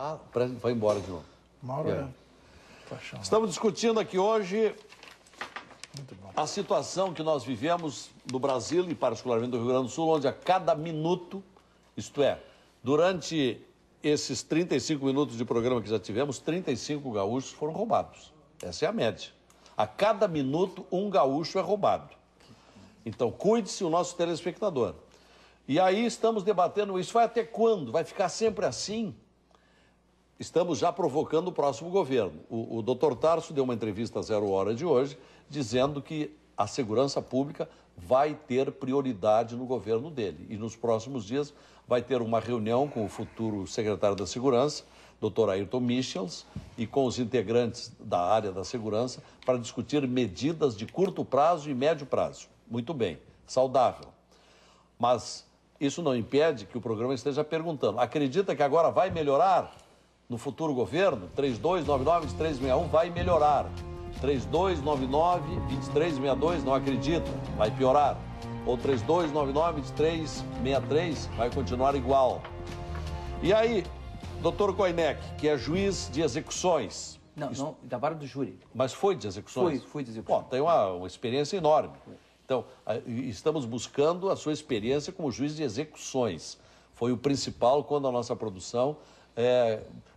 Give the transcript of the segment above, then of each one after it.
Ah, foi embora de novo. Mauro é paixão. Estamos discutindo aqui hoje a situação que nós vivemos no Brasil e particularmente no Rio Grande do Sul, onde a cada minuto, isto é, durante esses 35 minutos de programa que já tivemos, 35 gaúchos foram roubados. Essa é a média. A cada minuto, um gaúcho é roubado. Então, cuide-se o nosso telespectador. E aí estamos debatendo isso. Vai até quando? Vai ficar sempre assim? Estamos já provocando o próximo governo. O doutor Tarso deu uma entrevista a 0 hora de hoje, dizendo que a segurança pública vai ter prioridade no governo dele. E nos próximos dias vai ter uma reunião com o futuro secretário da Segurança, doutor Ayrton Michels, e com os integrantes da área da segurança para discutir medidas de curto prazo e médio prazo. Muito bem, saudável. Mas isso não impede que o programa esteja perguntando: acredita que agora vai melhorar no futuro governo? 3299-2361 vai melhorar. 3299-2362 não acredita, vai piorar. Ou 3299-2363 vai continuar igual. E aí, doutor Koinek, que é juiz de execuções... Não, da vara do júri. Mas foi de execuções? Foi de execuções. Bom, tem uma experiência enorme. Então, estamos buscando a sua experiência como juiz de execuções. Foi o principal quando a nossa produção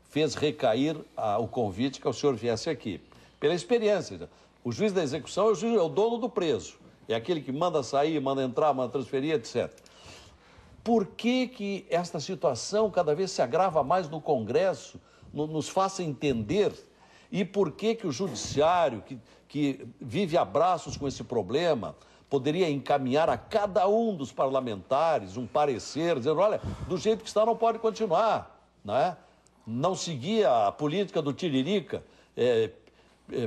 fez recair o convite que o senhor viesse aqui. Pela experiência. O juiz da execução é o dono do preso. É aquele que manda sair, manda entrar, manda transferir, etc. Por que esta situação cada vez se agrava mais no Congresso, nos faça entender? E por que o judiciário, que vive a braços com esse problema, poderia encaminhar a cada um dos parlamentares um parecer, dizendo: olha, do jeito que está não pode continuar, né? Não seguir a política do tiririca,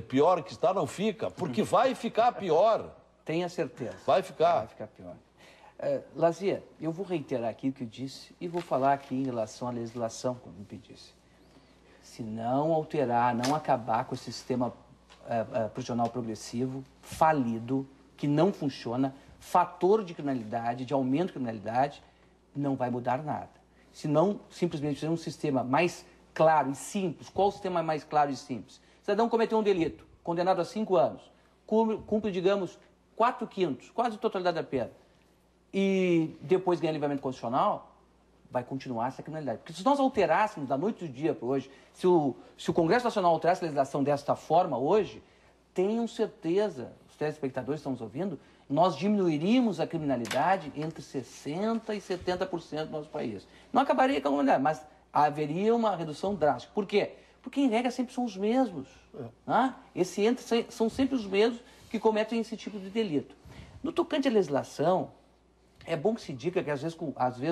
pior que está não fica, porque vai ficar pior. Tenha certeza. Vai ficar. Vai ficar pior. Lazia, eu vou reiterar aqui o que eu disse e vou falar aqui em relação à legislação, como me pedisse. Se não alterar, não acabar com esse sistema prisional progressivo, falido, que não funciona, fator de criminalidade, de aumento de criminalidade, não vai mudar nada. Se não simplesmente fizer um sistema mais claro e simples. Qual o sistema mais claro e simples? O cidadão cometeu um delito, condenado a 5 anos, cumpre, digamos, 4/5, quase a totalidade da pena, e depois ganha livramento constitucional, vai continuar essa criminalidade. Porque se nós alterássemos da noite do dia para hoje, se o Congresso Nacional alterasse a legislação desta forma hoje, tenham certeza, os telespectadores estão nos ouvindo, nós diminuiríamos a criminalidade entre 60% e 70% do nosso país. Não acabaria com a criminalidade, mas haveria uma redução drástica. Por quê? Porque, em regra, sempre são os mesmos. Né? São sempre os mesmos que cometem esse tipo de delito. No tocante à legislação, é bom que se diga que, às vezes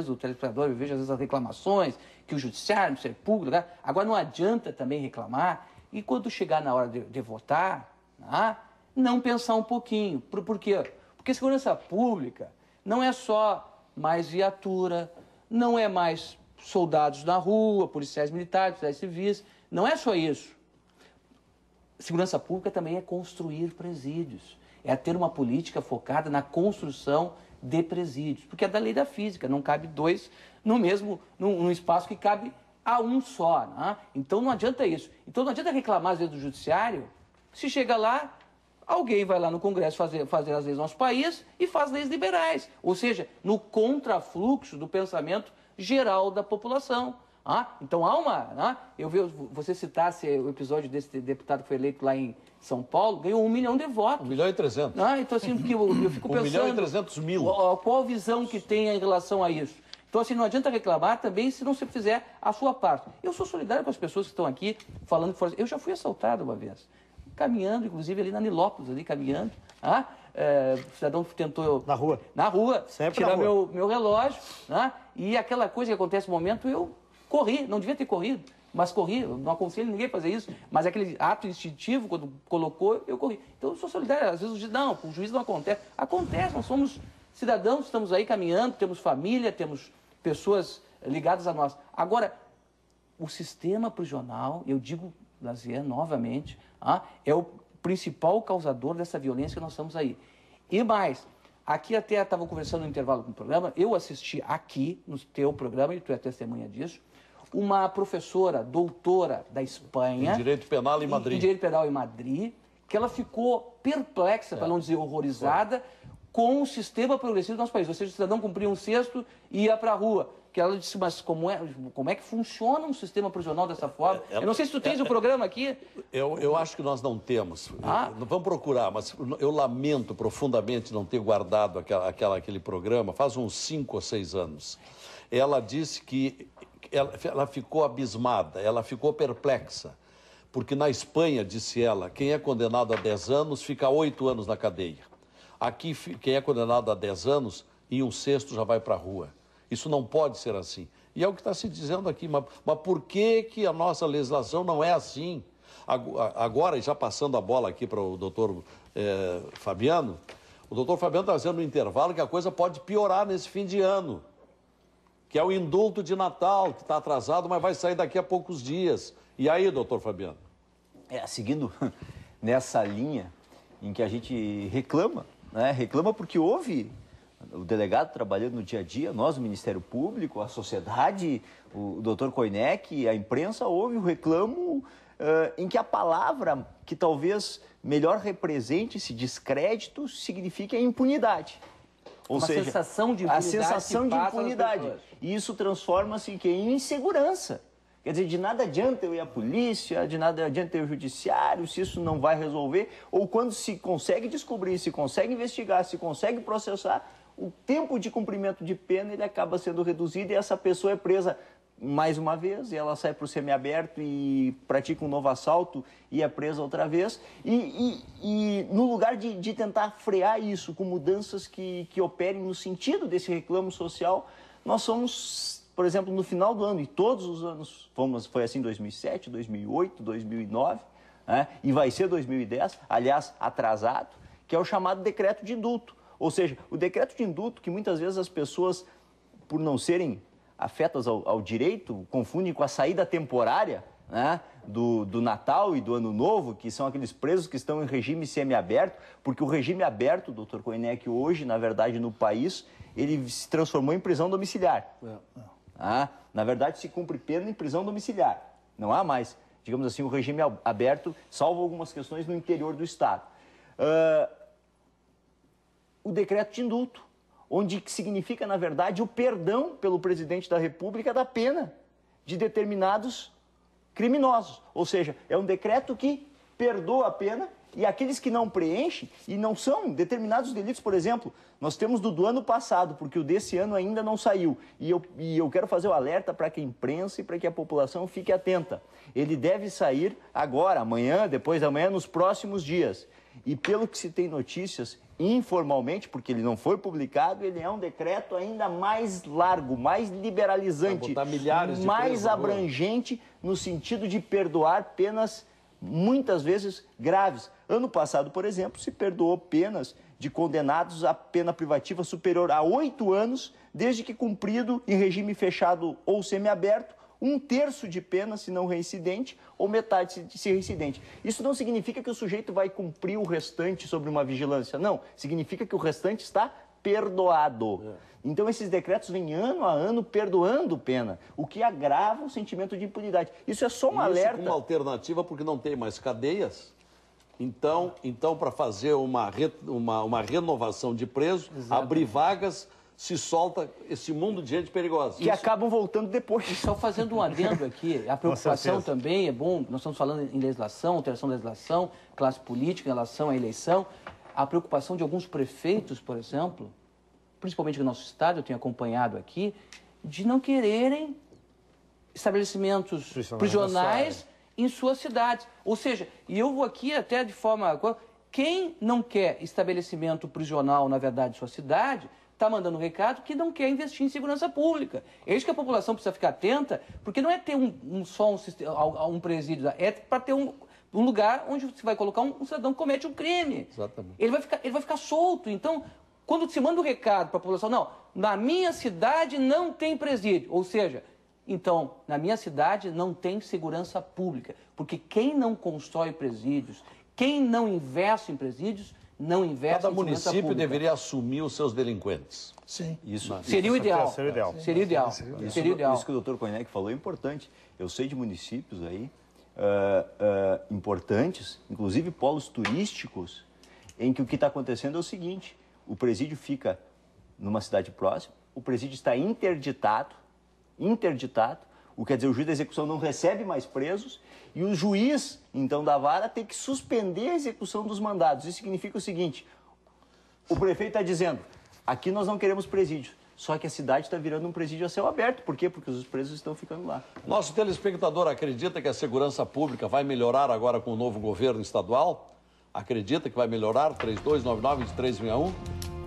o telespectador, eu vejo às vezes as reclamações, que o judiciário, o Ministério Público, né? Agora não adianta também reclamar, e quando chegar na hora de votar, né? Não pensar um pouquinho. Por quê? Porque segurança pública não é só mais viatura, não é mais soldados na rua, policiais militares, policiais civis, não é só isso. Segurança pública também é construir presídios, é ter uma política focada na construção de presídios, porque é da lei da física, não cabe 2 num espaço que cabe a um só, né? Então não adianta isso. Então não adianta reclamar às vezes do judiciário, se chega lá, alguém vai lá no Congresso fazer as leis do nosso país e faz leis liberais, ou seja, no contrafluxo do pensamento geral da população. Então há uma... eu vi você citasse o episódio desse deputado que foi eleito lá em São Paulo, ganhou 1 milhão de votos. 1.300.000. Então assim, porque eu fico pensando... 1.300.000. Qual a visão que tem em relação a isso? Então assim, não adianta reclamar também se não se fizer a sua parte. Eu sou solidário com as pessoas que estão aqui falando que foram... Eu já fui assaltado uma vez, caminhando, inclusive ali na Nilópolis, ali caminhando. O cidadão tentou... Na rua. Na rua. Sempre tirar na rua. meu relógio. E aquela coisa que acontece no momento, eu corri, não devia ter corrido, mas corri, eu não aconselho ninguém a fazer isso, mas aquele ato instintivo, quando colocou, eu corri. Então eu sou solidário, às vezes o juiz não acontece. Acontece, nós somos cidadãos, estamos aí caminhando, temos família, temos pessoas ligadas a nós. Agora, o sistema prisional, eu digo, Lazier, novamente, é o principal causador dessa violência que nós estamos aí. E mais, aqui até estava conversando no intervalo com o programa, eu assisti aqui, no teu programa, e tu é testemunha disso, uma professora, doutora da Espanha. Em Direito Penal em Madrid. Em Direito Penal em Madrid, que ela ficou perplexa, para não dizer horrorizada, com o sistema progressivo do nosso país. Ou seja, o cidadão cumpria um sexto e ia para a rua. Que ela disse, mas como é que funciona um sistema prisional dessa forma? Eu não sei se tu tens o programa aqui. Eu acho que nós não temos. Vamos procurar, mas eu lamento profundamente não ter guardado aquele programa faz uns 5 ou 6 anos. Ela disse que ela ficou abismada, ela ficou perplexa. Porque na Espanha, disse ela, quem é condenado a 10 anos fica 8 anos na cadeia. Aqui, quem é condenado a 10 anos, em um sexto já vai para a rua. Isso não pode ser assim. E é o que está se dizendo aqui. Mas por que a nossa legislação não é assim? Agora, já passando a bola aqui para o doutor Fabiano, o doutor Fabiano está dizendo no intervalo que a coisa pode piorar nesse fim de ano, que é o indulto de Natal, que está atrasado, mas vai sair daqui a poucos dias. E aí, doutor Fabiano? Seguindo nessa linha em que a gente reclama, né? Reclama porque houve o delegado trabalhando no dia a dia, nós, o Ministério Público, a sociedade, o doutor Koineck, a imprensa, houve o reclamo em que a palavra que talvez melhor represente esse descrédito significa a impunidade. Ou seja, sensação de impunidade. A sensação de impunidade. E isso transforma-se em insegurança. Quer dizer, de nada adianta eu ir à polícia, de nada adianta eu ir ao judiciário, se isso não vai resolver. Ou quando se consegue descobrir, se consegue investigar, se consegue processar, o tempo de cumprimento de pena ele acaba sendo reduzido e essa pessoa é presa mais uma vez, e ela sai para o semiaberto e pratica um novo assalto e é presa outra vez. E no lugar de tentar frear isso com mudanças que operem no sentido desse reclamo social, nós somos, por exemplo, no final do ano, e todos os anos, foi assim em 2007, 2008, 2009, né? E vai ser 2010, aliás, atrasado, que é o chamado decreto de indulto. Ou seja, o decreto de indulto, que muitas vezes as pessoas, por não serem afetas ao direito, confundem com a saída temporária, né, do Natal e do Ano Novo, que são aqueles presos que estão em regime semiaberto, porque o regime aberto, doutor Koineck, hoje, na verdade, no país, ele se transformou em prisão domiciliar. Na verdade, se cumpre pena em prisão domiciliar. Não há mais, digamos assim, o regime aberto, salvo algumas questões no interior do Estado. O decreto de indulto, onde significa, na verdade, o perdão pelo presidente da República da pena de determinados criminosos. Ou seja, é um decreto que perdoa a pena e aqueles que não preenchem e não são determinados delitos, por exemplo, nós temos do ano passado, porque o desse ano ainda não saiu. E eu quero fazer o alerta para que a imprensa e para que a população fique atenta. Ele deve sair agora, amanhã, depois da manhã, nos próximos dias. E pelo que se tem notícias, informalmente, porque ele não foi publicado, ele é um decreto ainda mais largo, mais liberalizante, mais abrangente no sentido de perdoar penas muitas vezes graves. Ano passado, por exemplo, se perdoou penas de condenados a pena privativa superior a 8 anos, desde que cumprido em regime fechado ou semiaberto, 1/3 de pena se não reincidente ou metade se reincidente. Isso não significa que o sujeito vai cumprir o restante sobre uma vigilância, não. Significa que o restante está perdoado. Então esses decretos vêm ano a ano perdoando pena, o que agrava o sentimento de impunidade. Isso é só um alerta. Uma alternativa porque não tem mais cadeias. Então para fazer uma renovação de presos, abrir vagas, se solta esse mundo de gente perigosa. Que acabam voltando depois. E só fazendo um adendo aqui, a preocupação também é bom, nós estamos falando em legislação, alteração da legislação, classe política em relação à eleição, a preocupação de alguns prefeitos, por exemplo, principalmente no nosso estado, eu tenho acompanhado aqui, de não quererem estabelecimentos prisionais em suas cidades. Ou seja, e eu vou aqui até de forma... Quem não quer estabelecimento prisional, na verdade, em sua cidade, está mandando um recado que não quer investir em segurança pública. É isso que a população precisa ficar atenta, porque não é ter só um presídio, é para ter um lugar onde você vai colocar um cidadão que comete um crime. Exatamente. Ele vai ficar solto. Então, quando se manda um recado para a população, não, na minha cidade não tem presídio, ou seja, então, na minha cidade não tem segurança pública, porque quem não constrói presídios, quem não investe em presídios, não investe Cada em segurança município pública. deveria assumir os seus delinquentes. Sim. Seria o ideal. Seria o ideal. Seria o ideal. Seria o ideal. Isso que o doutor Koinek falou é importante. Eu sei de municípios aí importantes, inclusive polos turísticos, em que o que está acontecendo é o seguinte: o presídio fica numa cidade próxima, o presídio está interditado, o que quer dizer, o juiz da execução não recebe mais presos e o juiz, então, da vara tem que suspender a execução dos mandados. Isso significa o seguinte: o prefeito está dizendo, aqui nós não queremos presídio, só que a cidade está virando um presídio a céu aberto. Por quê? Porque os presos estão ficando lá. Nosso telespectador acredita que a segurança pública vai melhorar agora com o novo governo estadual? Acredita que vai melhorar? 3299-2361?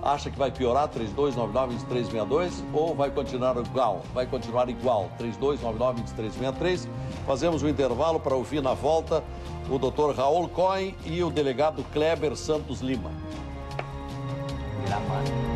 Acha que vai piorar? 3299-2362? Ou vai continuar igual? Vai continuar igual? 3299-2363. Fazemos um intervalo para ouvir na volta o Dr. Raul Cohen e o delegado Kleber Santos Lima. Gramado.